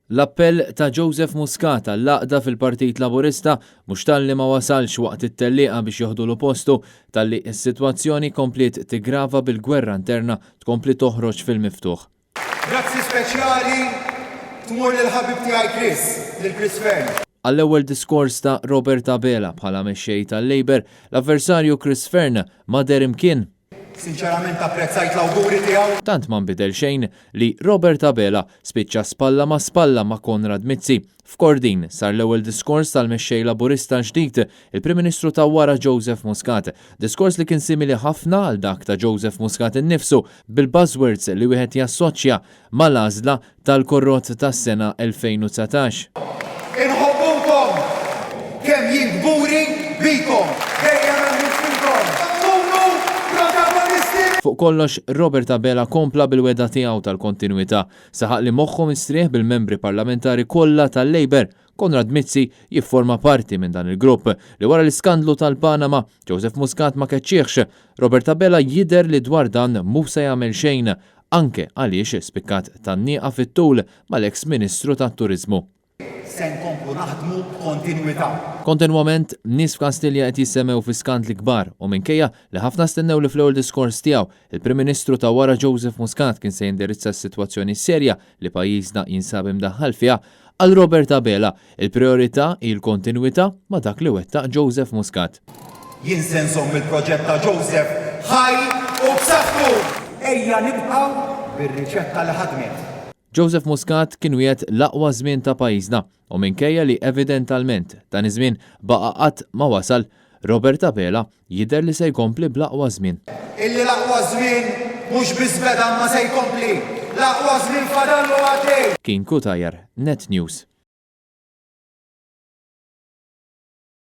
L-appell ta' Joseph Muscat għall-laqda fil-Partit Laburista mhux talli ma wasalx waqt it-tellieqa biex jieħdu postu talli s-sitwazzjoni komplet tigrava bil-gwerra interna tkompli toħroġ fil-miftuħ. Grazzi speċjali tmur lill-ħabib tiegħi Chris Fern. Għall-ewwel diskors ta' Robert Abela bħala mexxej tal-Labor, l-avversarju Chris Fern mader imkien. Sinċerament apprezzajt l-awguri tiegħu. Tant ma nbidel xejn li Robert Abela spiċċa spalla ma' Konrad Mizzi. F'Kordin sar l-ewwel diskors tal-mexxej Laburista ġdid, il-Prim Ministru ta' wara Joseph Muscat. Diskors li kien simili ħafna għal dak ta' Joseph Muscat innifsu bil-buzzwords li wieħed jassoċja mal-għażla tal-korrott tas-sena 2019. Inħobbukom kemm jien gburi bikom dejjem hemm fikom. Fuq kollox, Robert Abela kompla bil-weda tiegħu tal-kontinuità, saħaq li moħħu mistrieħ bil-membri parlamentari kollha tal-Labor. Konrad Mizzi jifforma parti minn dan il-grupp li wara l-iskandlu tal-Panama, Joseph Muscat ma keċċieħx. Robert Abela jidher li dwar dan mhux se jagħmel xejn, anke għaliex spikkat tan-nieqa fit-tul mal-eks Ministru tat-Turiżmu. Se nkomplu naħdmu kontinwità. Kontinwament, nies f'Kastilja qed jissemmew fi skandli kbar u minkejja li ħafna stennew li fl-ewwel diskors tiegħu il-Prim Ministru ta' wara Joseph Muscat kien se jindirizza s-sitwazzjoni serja li pajjiżna jinsab imdaħħal fiha, għal Robert Abela il-priorità hi l-kontinwità ma' dak li wettaq Joseph Muscat. Jien se nżomm il-proġett ta' Joseph ħaj u b'saħħtu. Ejja nibqgħu bir-riċetta li ħadmet. Joseph Muscat kien wieħed l-aqwa żmien ta' pajjiżna u minkejja li evidentalment dan iż-żmien baqa' qatt ma wasal, Robert Abela jidher li se jkompli bl-aqwa żmien. Illi l-aqwa żmien mhux biss beda ma se jkompli. L-aqwa żmien fadallu għaddej. Kien Kutajer, Net News.